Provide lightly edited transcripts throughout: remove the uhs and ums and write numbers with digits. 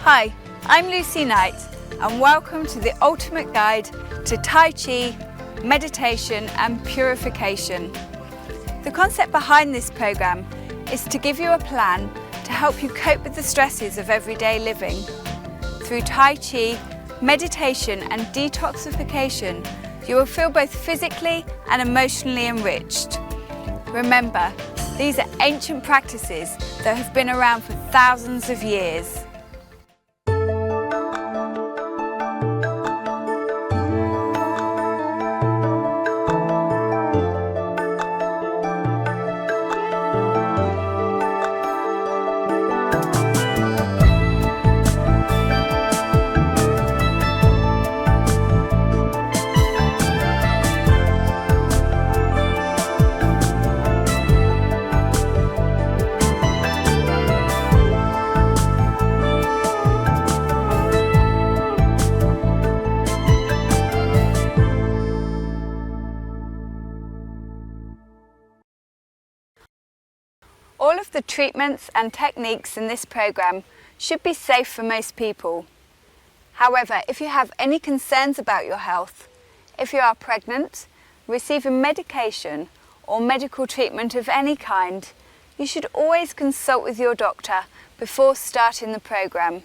Hi, I'm Lucy Knight and welcome to the ultimate guide to Tai Chi, meditation and purification. The concept behind this program is to give you a plan to help you cope with the stresses of everyday living. Through Tai Chi, meditation and detoxification, you will feel both physically and emotionally enriched. Remember, these are ancient practices that have been around for thousands of years. All of the treatments and techniques in this program should be safe for most people. However, if you have any concerns about your health, if you are pregnant, receiving medication or medical treatment of any kind, you should always consult with your doctor before starting the program.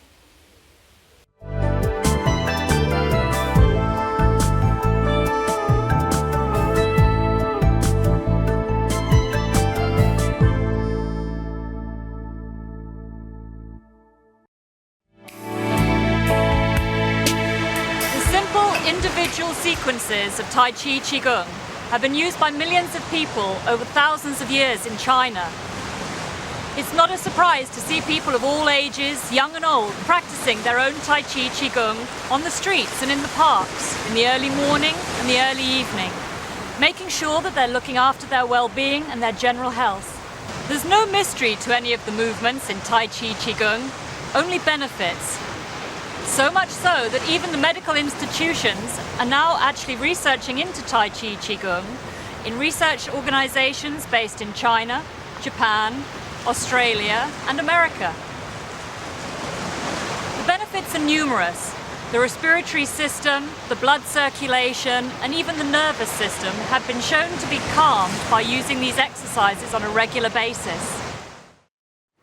Individual sequences of Tai Chi Qigong have been used by millions of people over thousands of years in China. It's not a surprise to see people of all ages, young and old, practicing their own Tai Chi Qigong on the streets and in the parks, in the early morning and the early evening, making sure that they're looking after their well-being and their general health. There's no mystery to any of the movements in Tai Chi Qigong, only benefits. So much so that even the medical institutions are now actually researching into Tai Chi Qigong in research organizations based in China, Japan, Australia and America. The benefits are numerous. The respiratory system, the blood circulation and even the nervous system have been shown to be calmed by using these exercises on a regular basis.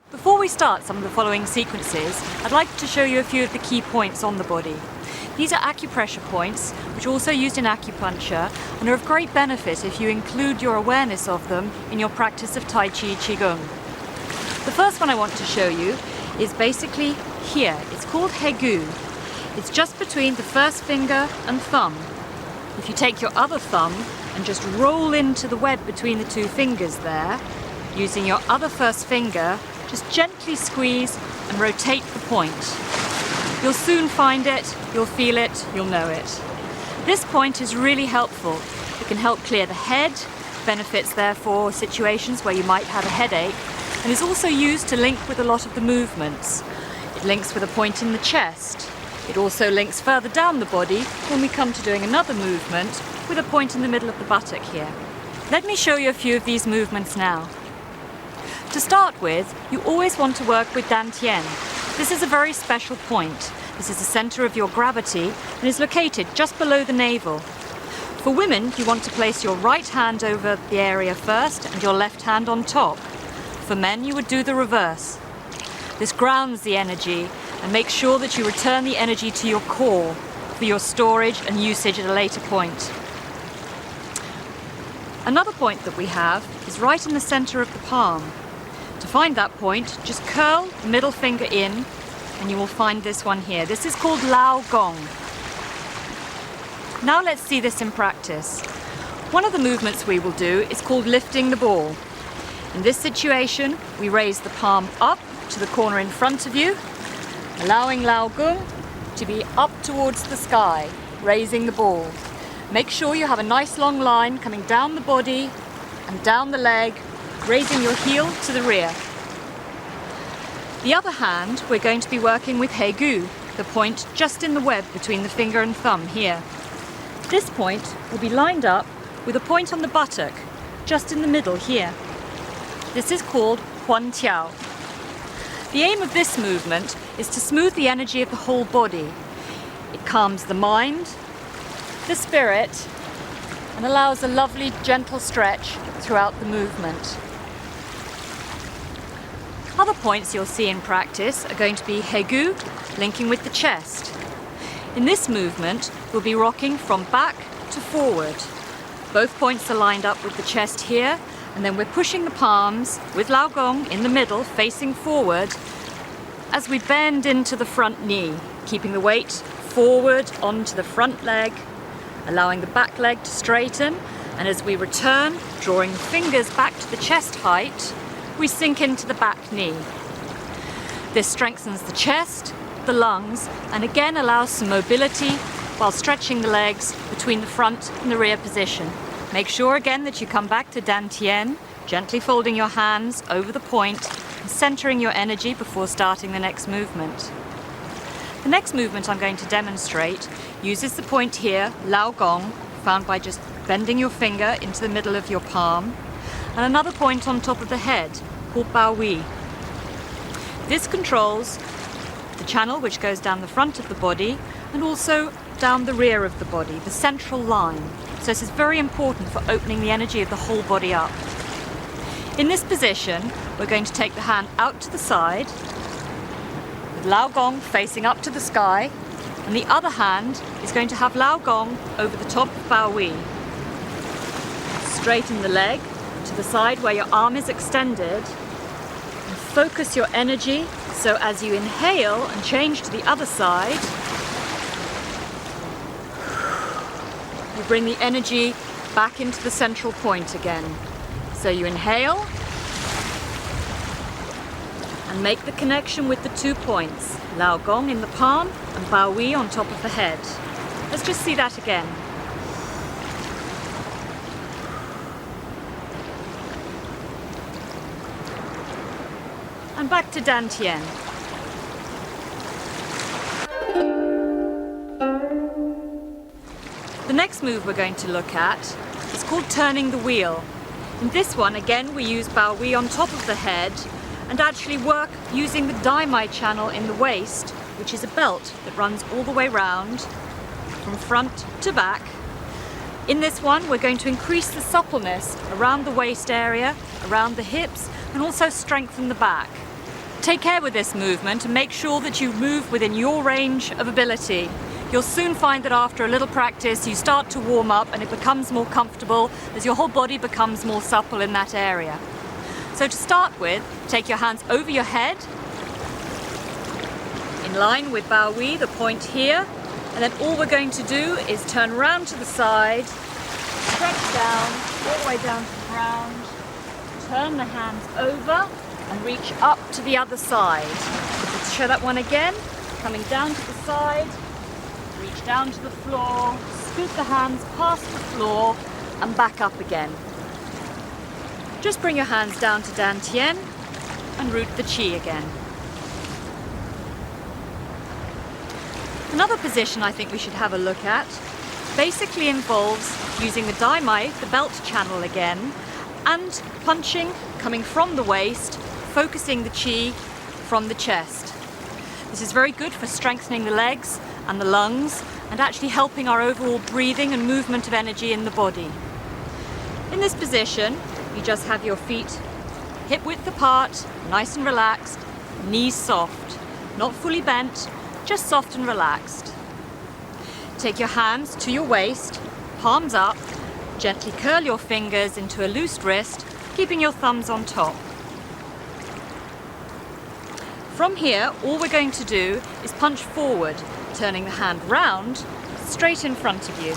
Before we start some of the following sequences, I'd like to show you a few of the key points on the body. These are acupressure points, which are also used in acupuncture and are of great benefit if you include your awareness of them in your practice of Tai Chi Qigong. The first one I want to show you is basically here. It's called He Gu. It's just between the first finger and thumb. If you take your other thumb and just roll into the web between the two fingers there, using your other first finger, just gently squeeze and rotate the point. You'll soon find it, you'll feel it, you'll know it. This point is really helpful. It can help clear the head, benefits therefore situations where you might have a headache, and is also used to link with a lot of the movements. It links with a point in the chest. It also links further down the body when we come to doing another movement with a point in the middle of the buttock here. Let me show you a few of these movements now. To start with, you always want to work with Dantian. This is a very special point. This is the center of your gravity and is located just below the navel. For women, you want to place your right hand over the area first and your left hand on top. For men, you would do the reverse. This grounds the energy and makes sure that you return the energy to your core for your storage and usage at a later point. Another point that we have is right in the center of the palm. To find that point, just curl the middle finger in and you will find this one here. This is called Lao Gong. Now let's see this in practice. One of the movements we will do is called lifting the ball. In this situation, we raise the palm up to the corner in front of you, allowing Lao Gong to be up towards the sky, raising the ball. Make sure you have a nice long line coming down the body and down the leg, raising your heel to the rear. The other hand, we're going to be working with He Gu, the point just in the web between the finger and thumb here. This point will be lined up with a point on the buttock, just in the middle here. This is called Huan Tiao. The aim of this movement is to smooth the energy of the whole body. It calms the mind, the spirit, and allows a lovely gentle stretch throughout the movement. Other points you'll see in practice are going to be Hegu, linking with the chest. In this movement, we'll be rocking from back to forward. Both points are lined up with the chest here, and then we're pushing the palms with Lao Gong in the middle, facing forward, as we bend into the front knee, keeping the weight forward onto the front leg, allowing the back leg to straighten, and as we return, drawing the fingers back to the chest height, we sink into the back knee. This strengthens the chest, the lungs, and again allows some mobility while stretching the legs between the front and the rear position. Make sure again that you come back to Dantian, gently folding your hands over the point and centering your energy before starting the next movement. The next movement I'm going to demonstrate uses the point here, Lao Gong, found by just bending your finger into the middle of your palm, and another point on top of the head, called Bao Wei. This controls the channel which goes down the front of the body and also down the rear of the body, the central line. So this is very important for opening the energy of the whole body up. In this position, we're going to take the hand out to the side, with Lao Gong facing up to the sky, and the other hand is going to have Lao Gong over the top of Bao Wei. Straighten the leg to the side where your arm is extended, and focus your energy so as you inhale and change to the other side, you bring the energy back into the central point again. So you inhale and make the connection with the 2 points, Lao Gong in the palm and Bao Wei on top of the head. Let's just see that again. And back to Dantian. The next move we're going to look at is called turning the wheel. In this one, again, we use Bao Wei on top of the head and actually work using the Daimai channel in the waist, which is a belt that runs all the way round from front to back. In this one, we're going to increase the suppleness around the waist area, around the hips, and also strengthen the back. Take care with this movement and make sure that you move within your range of ability. You'll soon find that after a little practice, you start to warm up and it becomes more comfortable as your whole body becomes more supple in that area. So to start with, take your hands over your head, in line with Bao Wei, the point here, and then all we're going to do is turn around to the side, stretch down, all the way down to the ground, turn the hands over, and reach up to the other side. Let's show that one again. Coming down to the side, reach down to the floor, scoot the hands past the floor, and back up again. Just bring your hands down to Dantian and root the Qi again. Another position I think we should have a look at basically involves using the Daimai, the belt channel again, and punching coming from the waist, focusing the Qi from the chest. This is very good for strengthening the legs and the lungs and actually helping our overall breathing and movement of energy in the body. In this position, you just have your feet hip width apart, nice and relaxed, knees soft, not fully bent, just soft and relaxed. Take your hands to your waist, palms up, gently curl your fingers into a loose wrist, keeping your thumbs on top. From here, all we're going to do is punch forward, turning the hand round, straight in front of you.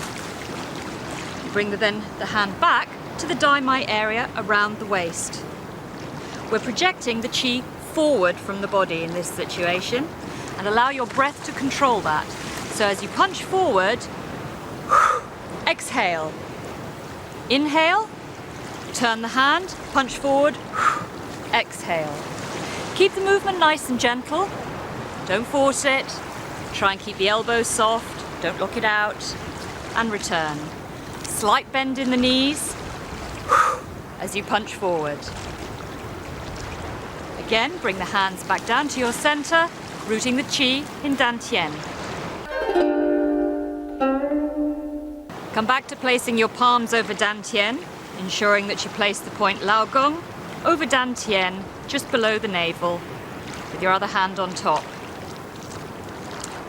Bring the hand back to the Daimai area around the waist. We're projecting the Qi forward from the body in this situation, and allow your breath to control that. So as you punch forward, exhale. Inhale, turn the hand, punch forward, exhale. Keep the movement nice and gentle. Don't force it. Try and keep the elbows soft. Don't lock it out. And return. Slight bend in the knees as you punch forward. Again, bring the hands back down to your center, rooting the Qi in Dantian. Come back to placing your palms over Dantian, ensuring that you place the point Lao Gong over Dantian, just below the navel, with your other hand on top.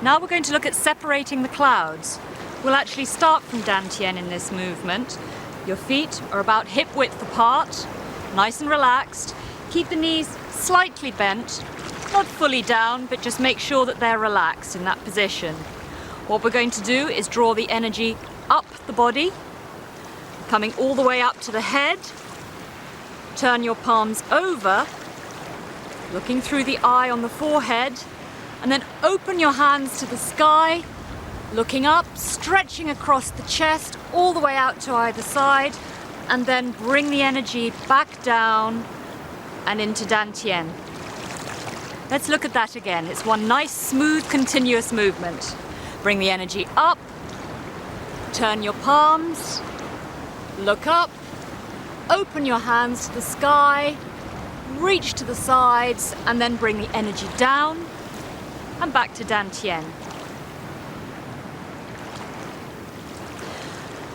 Now we're going to look at separating the clouds. We'll actually start from Dantian in this movement. Your feet are about hip width apart, nice and relaxed. Keep the knees slightly bent, not fully down, but just make sure that they're relaxed in that position. What we're going to do is draw the energy up the body, coming all the way up to the head. Turn your palms over, looking through the eye on the forehead, and then open your hands to the sky, looking up, stretching across the chest all the way out to either side, and then bring the energy back down and into Dantian. Let's look at that again. It's one nice, smooth, continuous movement. Bring the energy up, turn your palms, look up, open your hands to the sky, reach to the sides, and then bring the energy down and back to Dantian.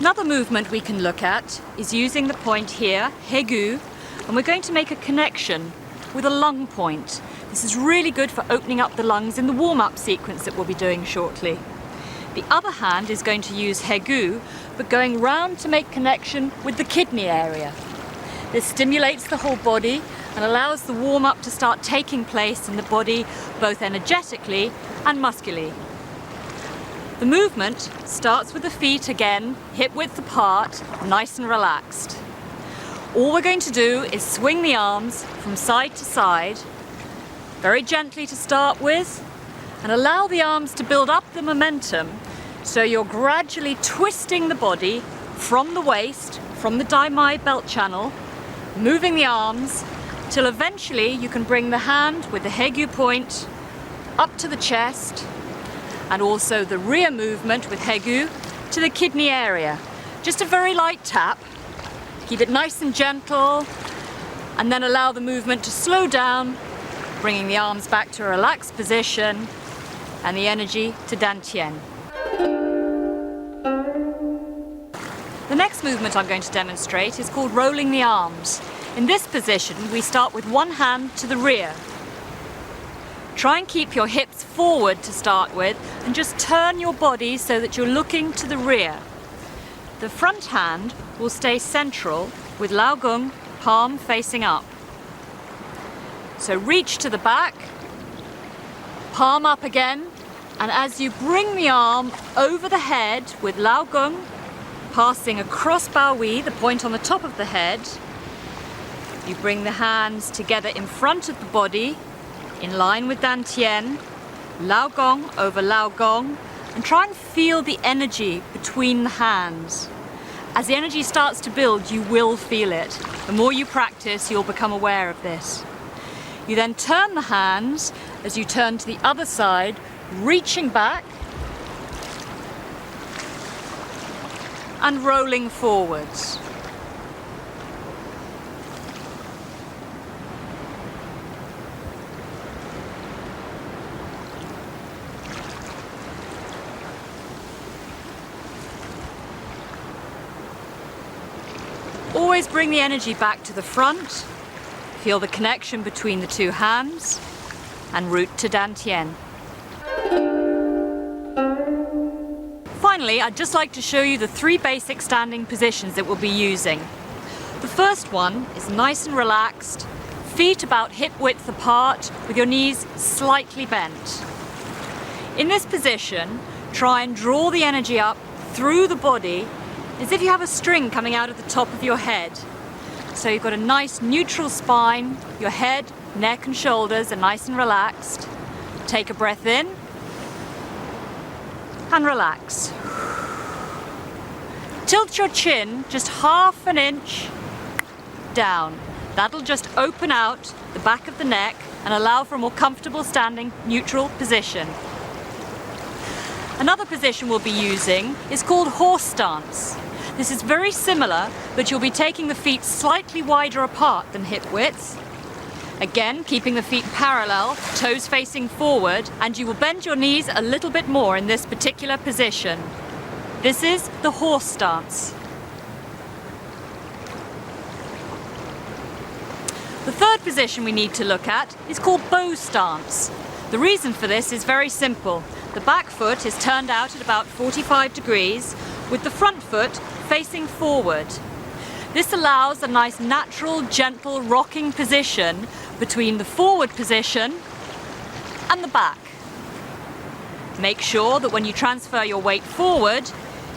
Another movement we can look at is using the point here, Hegu, and we're going to make a connection with a lung point. This is really good for opening up the lungs in the warm-up sequence that we'll be doing shortly. The other hand is going to use Hegu, but going round to make connection with the kidney area. This stimulates the whole body and allows the warm-up to start taking place in the body, both energetically and muscularly. The movement starts with the feet again, hip width apart, nice and relaxed. All we're going to do is swing the arms from side to side, very gently to start with, and allow the arms to build up the momentum, so you're gradually twisting the body from the waist, from the Dai Mai belt channel, moving the arms till eventually you can bring the hand with the Hegu point up to the chest, and also the rear movement with Hegu to the kidney area. Just a very light tap. Keep it nice and gentle, and then allow the movement to slow down, bringing the arms back to a relaxed position and the energy to Dantian. The next movement I'm going to demonstrate is called rolling the arms. In this position, we start with one hand to the rear. Try and keep your hips forward to start with, and just turn your body so that you're looking to the rear. The front hand will stay central with Lao Gong, palm facing up. So reach to the back, palm up again, and as you bring the arm over the head with Lao Gong, passing across Bao Wei, the point on the top of the head, you bring the hands together in front of the body, in line with Dantian, Lao Gong over Lao Gong, and try and feel the energy between the hands. As the energy starts to build, you will feel it. The more you practice, you'll become aware of this. You then turn the hands as you turn to the other side, reaching back and rolling forwards. Always bring the energy back to the front, feel the connection between the two hands, and root to Dantian. Finally, I'd just like to show you the 3 basic standing positions that we'll be using. The first one is nice and relaxed, feet about hip width apart with your knees slightly bent. In this position, try and draw the energy up through the body as if you have a string coming out of the top of your head. So you've got a nice neutral spine, your head, neck and shoulders are nice and relaxed. Take a breath in and relax. Tilt your chin just half an inch down. That'll just open out the back of the neck and allow for a more comfortable standing neutral position. Another position we'll be using is called horse stance. This is very similar, but you'll be taking the feet slightly wider apart than hip width. Again, keeping the feet parallel, toes facing forward, and you will bend your knees a little bit more in this particular position. This is the horse stance. The third position we need to look at is called bow stance. The reason for this is very simple. The back foot is turned out at about 45 degrees, with the front foot facing forward. This allows a nice natural, gentle rocking position between the forward position and the back. Make sure that when you transfer your weight forward,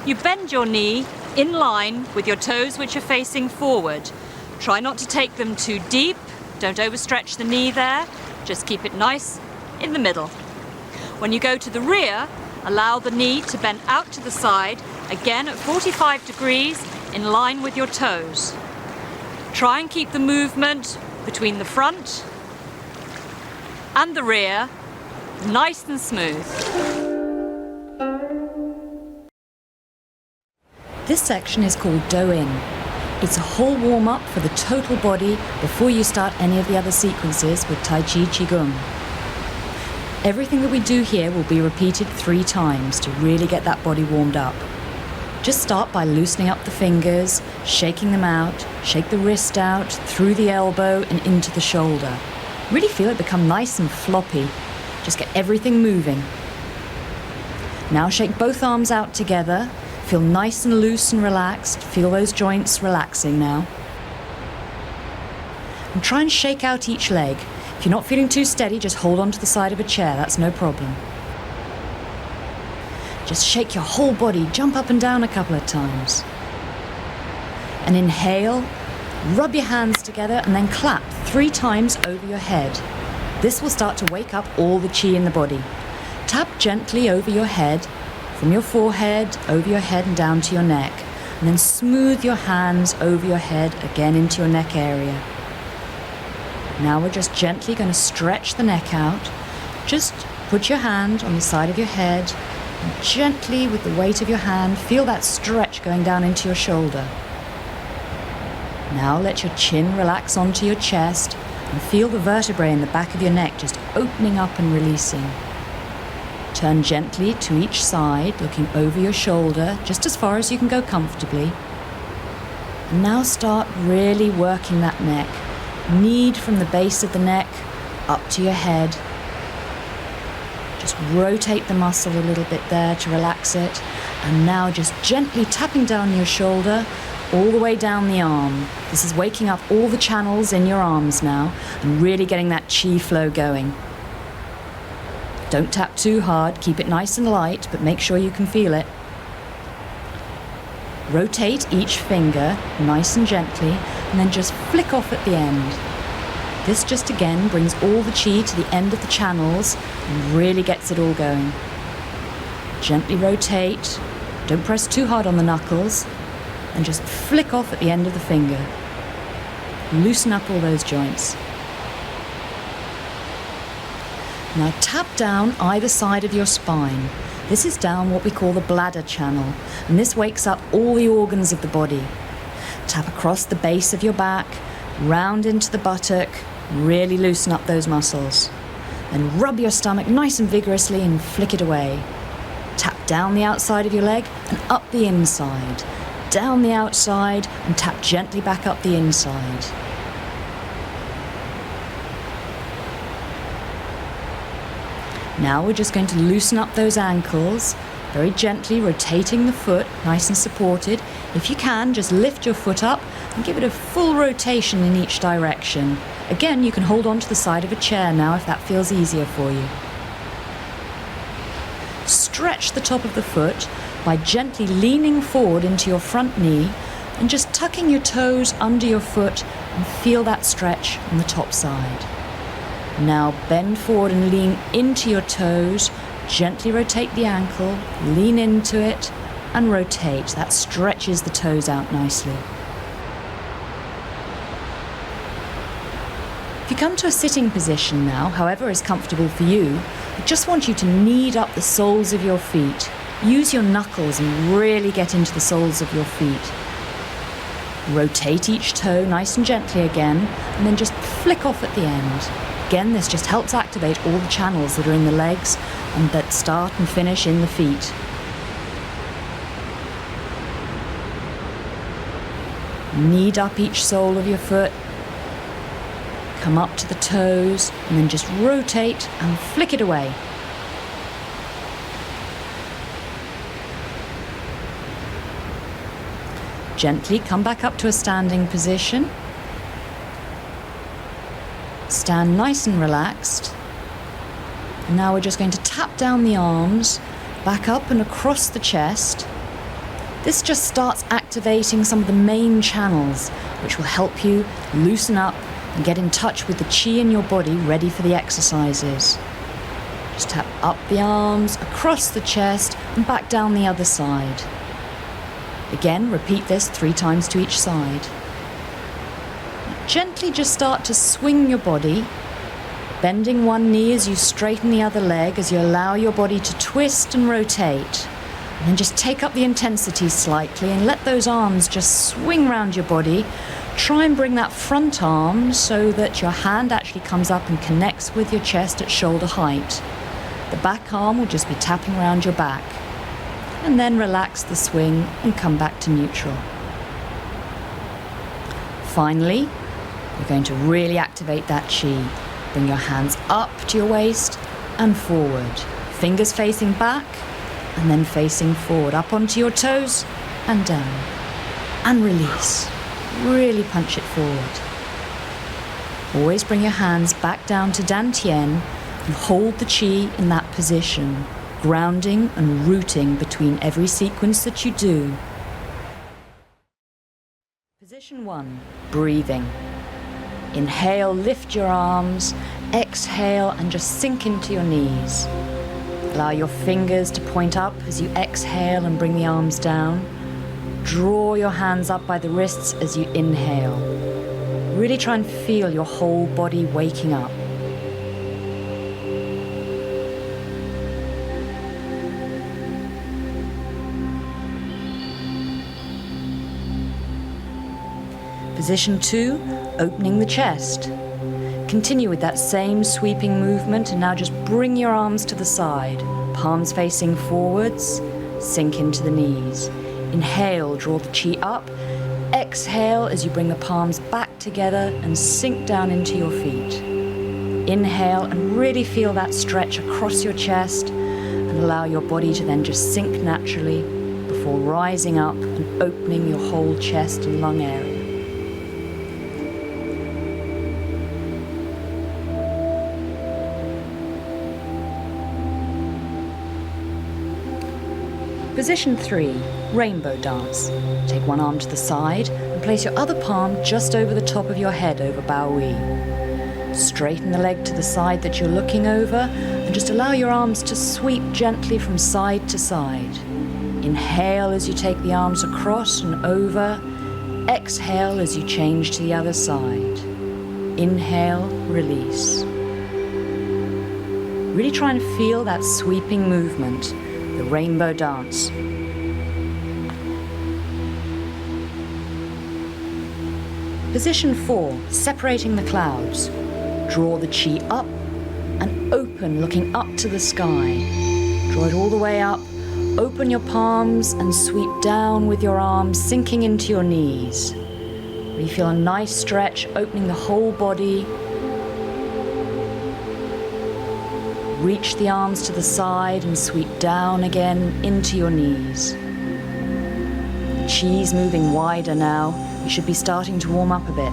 you bend your knee in line with your toes which are facing forward. Try not to take them too deep, don't overstretch the knee there, just keep it nice in the middle. When you go to the rear, allow the knee to bend out to the side, again at 45 degrees in line with your toes. Try and keep the movement between the front and the rear nice and smooth. This section is called Do In. It's a whole warm-up for the total body before you start any of the other sequences with Tai Chi Qigong. Everything that we do here will be repeated 3 times to really get that body warmed up. Just start by loosening up the fingers, shaking them out, shake the wrist out, through the elbow and into the shoulder. Really feel it become nice and floppy. Just get everything moving. Now shake both arms out together. Feel nice and loose and relaxed. Feel those joints relaxing now. And try and shake out each leg. If you're not feeling too steady, just hold on to the side of a chair, that's no problem. Just shake your whole body, jump up and down a couple of times. And inhale, rub your hands together and then clap 3 times over your head. This will start to wake up all the qi in the body. Tap gently over your head, from your forehead, over your head and down to your neck. And then smooth your hands over your head, again into your neck area. Now we're just gently going to stretch the neck out. Just put your hand on the side of your head and gently with the weight of your hand feel that stretch going down into your shoulder. Now let your chin relax onto your chest and feel the vertebrae in the back of your neck just opening up and releasing. Turn gently to each side, looking over your shoulder just as far as you can go comfortably. And now start really working that neck. Knead from the base of the neck up to your head. Just rotate the muscle a little bit there to relax it. And now just gently tapping down your shoulder all the way down the arm. This is waking up all the channels in your arms now and really getting that qi flow going. Don't tap too hard, keep it nice and light, but make sure you can feel it. Rotate each finger nice and gently and then just flick off at the end. This just again brings all the qi to the end of the channels and really gets it all going. Gently rotate, don't press too hard on the knuckles, and just flick off at the end of the finger. Loosen up all those joints. Now tap down either side of your spine. This is down what we call the bladder channel, and this wakes up all the organs of the body. Tap across the base of your back, round into the buttock, really loosen up those muscles. Then rub your stomach nice and vigorously and flick it away. Tap down the outside of your leg and up the inside. Down the outside and tap gently back up the inside. Now we're just going to loosen up those ankles, very gently rotating the foot, nice and supported. If you can, just lift your foot up and give it a full rotation in each direction. Again, you can hold on to the side of a chair now if that feels easier for you. Stretch the top of the foot by gently leaning forward into your front knee and just tucking your toes under your foot and feel that stretch on the top side. Now bend forward and lean into your toes, gently rotate the ankle, lean into it and rotate. That stretches the toes out nicely. If you come to a sitting position now, however is comfortable for you, I just want you to knead up the soles of your feet. Use your knuckles and really get into the soles of your feet. Rotate each toe nice and gently again, and then just flick off at the end. Again, this just helps activate all the channels that are in the legs and that start and finish in the feet. Knead up each sole of your foot. Come up to the toes, and then just rotate and flick it away. Gently come back up to a standing position. Stand nice and relaxed. And now we're just going to tap down the arms, back up and across the chest. This just starts activating some of the main channels, which will help you loosen up and get in touch with the chi in your body ready for the exercises. Just tap up the arms, across the chest, and back down the other side. Again, repeat this 3 times to each side. Gently just start to swing your body, bending one knee as you straighten the other leg, as you allow your body to twist and rotate. And then just take up the intensity slightly and let those arms just swing around your body. Try and bring that front arm so that your hand actually comes up and connects with your chest at shoulder height. The back arm will just be tapping around your back. And then relax the swing and come back to neutral. Finally, you're going to really activate that chi. Bring your hands up to your waist and forward. Fingers facing back and then facing forward. Up onto your toes and down. And release. Really punch it forward. Always bring your hands back down to Dantian and hold the chi in that position, grounding and rooting between every sequence that you do. Position 1, breathing. Inhale, lift your arms. Exhale and just sink into your knees. Allow your fingers to point up as you exhale and bring the arms down. Draw your hands up by the wrists as you inhale. Really try and feel your whole body waking up. Position 2, opening the chest. Continue with that same sweeping movement, and now just bring your arms to the side, palms facing forwards, sink into the knees. Inhale, draw the chi up. Exhale as you bring the palms back together and sink down into your feet. Inhale and really feel that stretch across your chest, and allow your body to then just sink naturally before rising up and opening your whole chest and lung area. Position 3, rainbow dance. Take one arm to the side and place your other palm just over the top of your head over Baoyi. Straighten the leg to the side that you're looking over and just allow your arms to sweep gently from side to side. Inhale as you take the arms across and over. Exhale as you change to the other side. Inhale, release. Really try and feel that sweeping movement. The rainbow dance. Position 4, separating the clouds. Draw the chi up and open, looking up to the sky. Draw it all the way up, open your palms and sweep down with your arms, sinking into your knees. You feel a nice stretch, opening the whole body. Reach the arms to the side and sweep down again into your knees. The chi's moving wider now. You should be starting to warm up a bit.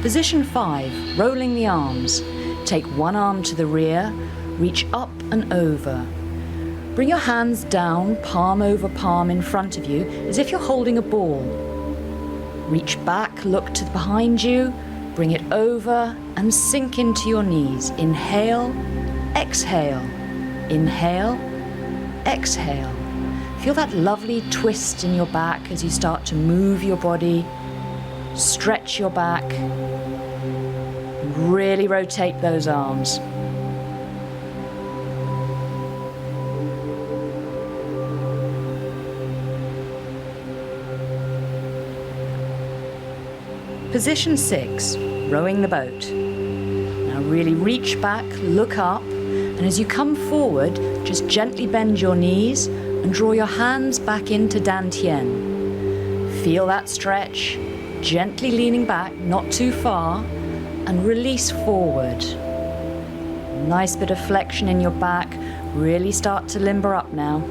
Position 5, rolling the arms. Take one arm to the rear, reach up and over. Bring your hands down, palm over palm in front of you, as if you're holding a ball. Reach back, look to behind you, bring it over and sink into your knees. Inhale, exhale, inhale, exhale. Feel that lovely twist in your back as you start to move your body, stretch your back, and really rotate those arms. Position 6, rowing the boat. Now really reach back, look up, and as you come forward, just gently bend your knees and draw your hands back into Dantian. Feel that stretch, gently leaning back, not too far, and release forward. Nice bit of flexion in your back, really start to limber up now.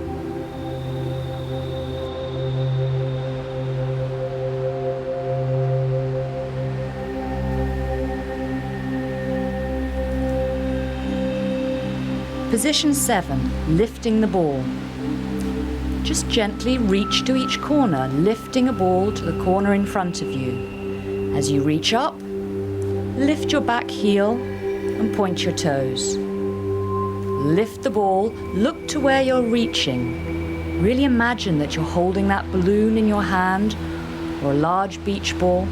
Position 7, lifting the ball. Just gently reach to each corner, lifting a ball to the corner in front of you. As you reach up, lift your back heel and point your toes. Lift the ball, look to where you're reaching. Really imagine that you're holding that balloon in your hand or a large beach ball.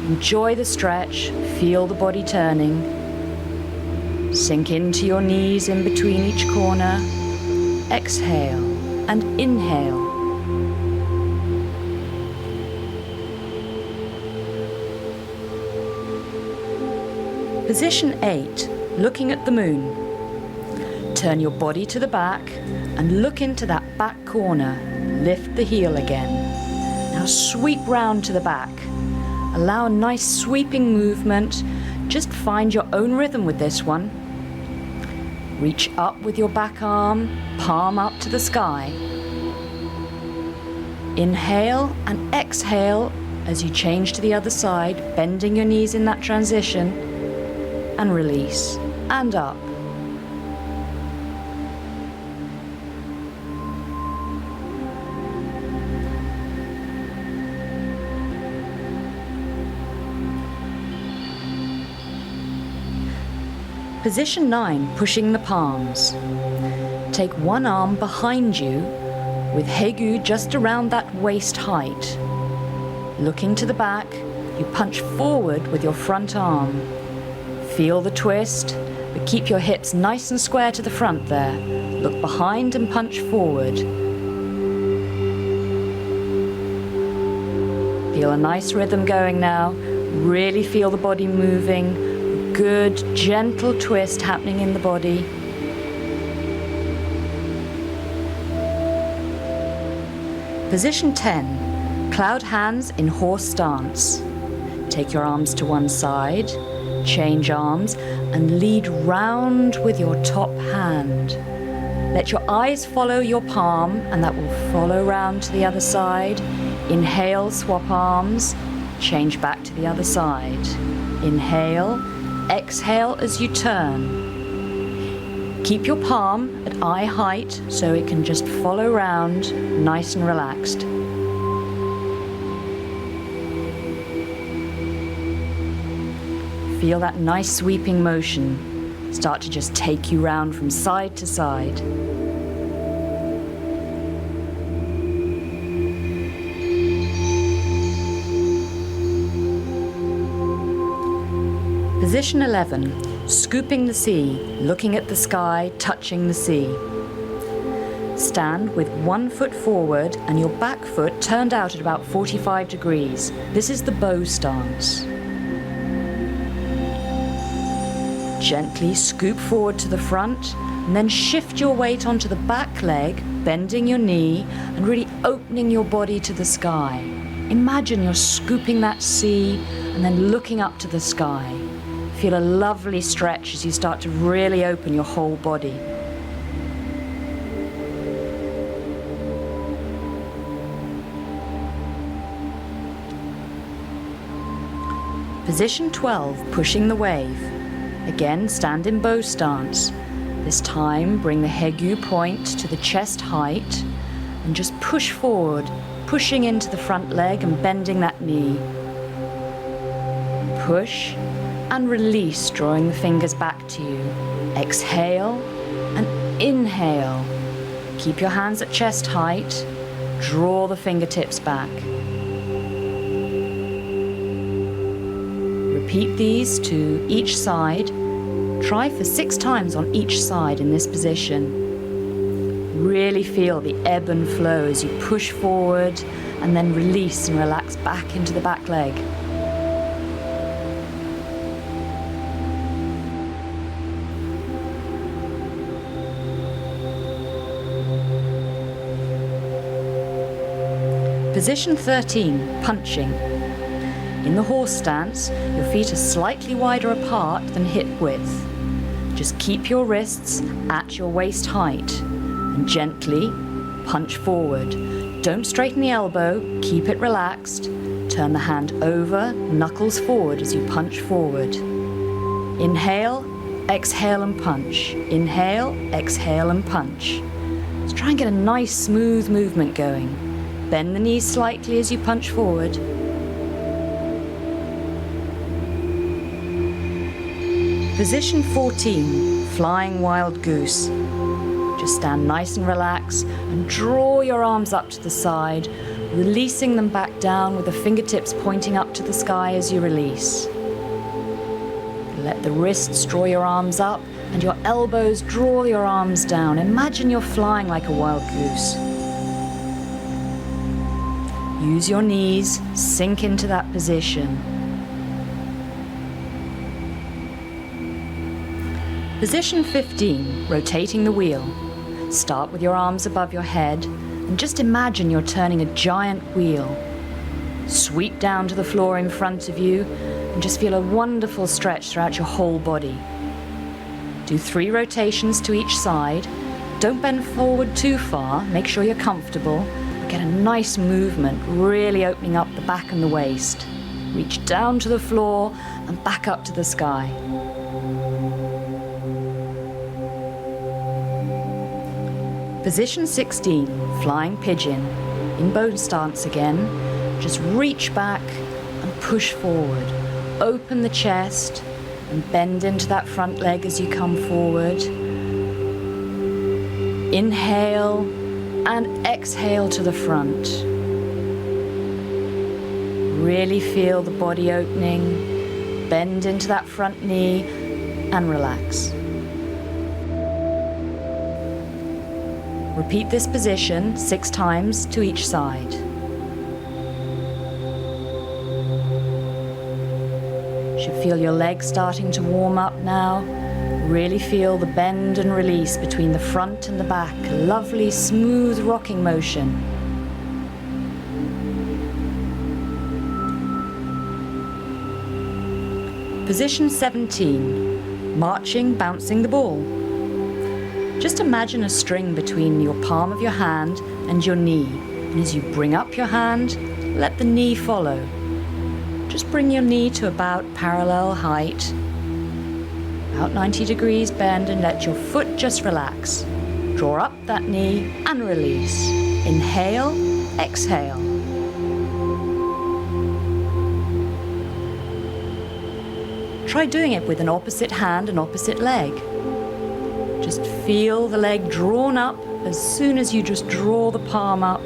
Enjoy the stretch, feel the body turning. Sink into your knees in between each corner. Exhale and inhale. Position 8, looking at the moon. Turn your body to the back and look into that back corner. Lift the heel again. Now sweep round to the back. Allow a nice sweeping movement. Just find your own rhythm with this one. Reach up with your back arm, palm up to the sky. Inhale and exhale as you change to the other side, bending your knees in that transition, and release, and up. Position 9, pushing the palms. Take one arm behind you with Hegu just around that waist height. Looking to the back, you punch forward with your front arm. Feel the twist, but keep your hips nice and square to the front there. Look behind and punch forward. Feel a nice rhythm going now. Really feel the body moving. Good, gentle twist happening in the body. Position 10, cloud hands in horse stance. Take your arms to one side, change arms, and lead round with your top hand. Let your eyes follow your palm, and that will follow round to the other side. Inhale, swap arms, change back to the other side. Inhale. Exhale as you turn. Keep your palm at eye height so it can just follow round, nice and relaxed. Feel that nice sweeping motion start to just take you round from side to side. Position 11, scooping the sea, looking at the sky, touching the sea. Stand with one foot forward and your back foot turned out at about 45 degrees. This is the bow stance. Gently scoop forward to the front and then shift your weight onto the back leg, bending your knee and really opening your body to the sky. Imagine you're scooping that sea and then looking up to the sky. Feel a lovely stretch as you start to really open your whole body. Position 12, pushing the wave. Again, stand in bow stance. This time, bring the Hegu point to the chest height and just push forward, pushing into the front leg and bending that knee. Push and release, drawing the fingers back to you. Exhale and inhale. Keep your hands at chest height. Draw the fingertips back. Repeat these to each side. Try for 6 times on each side in this position. Really feel the ebb and flow as you push forward and then release and relax back into the back leg. Position 13, punching. In the horse stance, your feet are slightly wider apart than hip width. Just keep your wrists at your waist height and gently punch forward. Don't straighten the elbow, keep it relaxed. Turn the hand over, knuckles forward as you punch forward. Inhale, exhale and punch. Inhale, exhale and punch. Let's try and get a nice smooth movement going. Bend the knees slightly as you punch forward. Position 14, flying wild goose. Just stand nice and relaxed and draw your arms up to the side, releasing them back down with the fingertips pointing up to the sky as you release. Let the wrists draw your arms up and your elbows draw your arms down. Imagine you're flying like a wild goose. Use your knees, sink into that position. Position 15, rotating the wheel. Start with your arms above your head and just imagine you're turning a giant wheel. Sweep down to the floor in front of you and just feel a wonderful stretch throughout your whole body. Do 3 rotations to each side. Don't bend forward too far, make sure you're comfortable. Get a nice movement, really opening up the back and the waist. Reach down to the floor and back up to the sky. Position 16, flying pigeon. In bow stance again, just reach back and push forward. Open the chest and bend into that front leg as you come forward. Inhale and exhale to the front. Really feel the body opening. Bend into that front knee and relax. Repeat this position 6 times to each side. You should feel your legs starting to warm up now. Really feel the bend and release between the front and the back. A lovely, smooth rocking motion. Position 17, marching, bouncing the ball. Just imagine a string between your palm of your hand and your knee. And as you bring up your hand, let the knee follow. Just bring your knee to about parallel height. About 90 degrees bend and let your foot just relax. Draw up that knee and release. Inhale, exhale. Try doing it with an opposite hand and opposite leg. Just feel the leg drawn up as soon as you just draw the palm up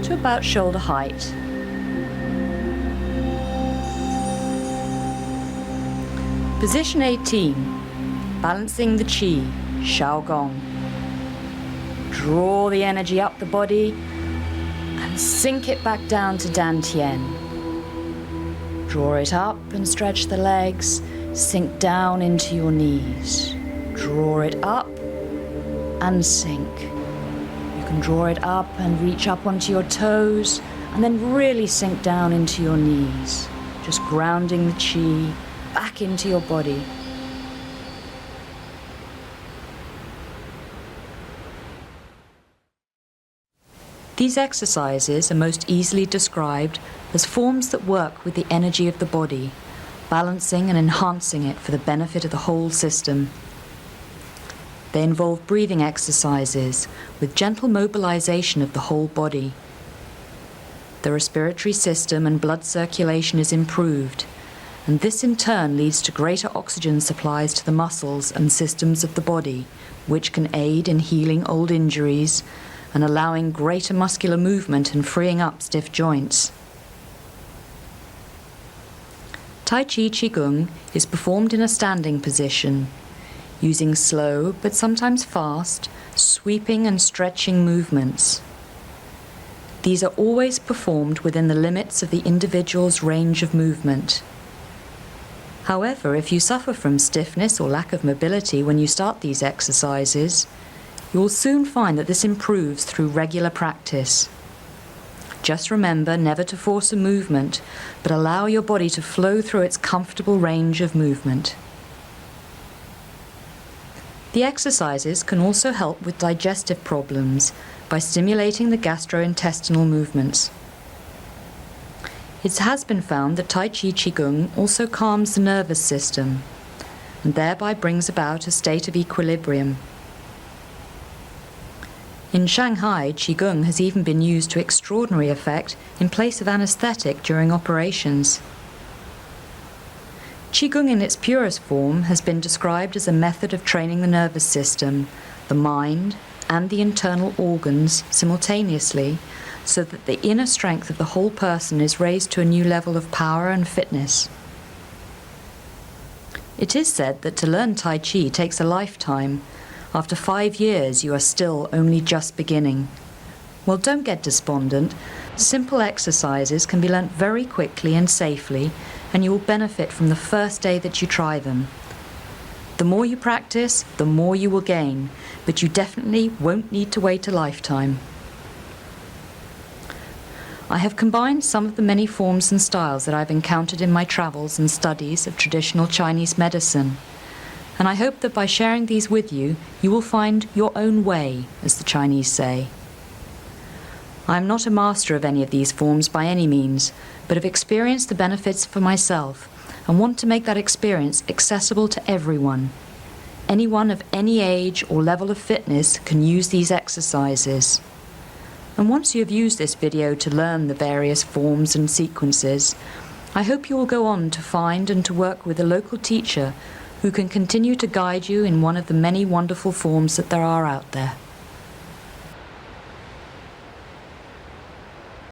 to about shoulder height. Position 18, balancing the Qi, Shaogong. Draw the energy up the body and sink it back down to Dantian. Draw it up and stretch the legs, sink down into your knees. Draw it up and sink. You can draw it up and reach up onto your toes and then really sink down into your knees. Just grounding the Qi back into your body. These exercises are most easily described as forms that work with the energy of the body, balancing and enhancing it for the benefit of the whole system. They involve breathing exercises with gentle mobilization of the whole body. The respiratory system and blood circulation is improved, and this in turn leads to greater oxygen supplies to the muscles and systems of the body, which can aid in healing old injuries and allowing greater muscular movement and freeing up stiff joints. Tai Chi Qigong is performed in a standing position, using slow but sometimes fast, sweeping and stretching movements. These are always performed within the limits of the individual's range of movement. However, if you suffer from stiffness or lack of mobility when you start these exercises, you will soon find that this improves through regular practice. Just remember never to force a movement, but allow your body to flow through its comfortable range of movement. The exercises can also help with digestive problems by stimulating the gastrointestinal movements. It has been found that Tai Chi Qigong also calms the nervous system and thereby brings about a state of equilibrium. In Shanghai, Qigong has even been used to extraordinary effect in place of anesthetic during operations. Qigong in its purest form has been described as a method of training the nervous system, the mind, and the internal organs simultaneously, so that the inner strength of the whole person is raised to a new level of power and fitness. It is said that to learn Tai Chi takes a lifetime. After 5 years, you are still only just beginning. Well, don't get despondent. Simple exercises can be learnt very quickly and safely, and you will benefit from the first day that you try them. The more you practice, the more you will gain, but you definitely won't need to wait a lifetime. I have combined some of the many forms and styles that I've encountered in my travels and studies of traditional Chinese medicine, and I hope that by sharing these with you, you will find your own way, as the Chinese say. I am not a master of any of these forms by any means, but have experienced the benefits for myself and want to make that experience accessible to everyone. Anyone of any age or level of fitness can use these exercises. And once you have used this video to learn the various forms and sequences, I hope you will go on to find and to work with a local teacher who can continue to guide you in one of the many wonderful forms that there are out there.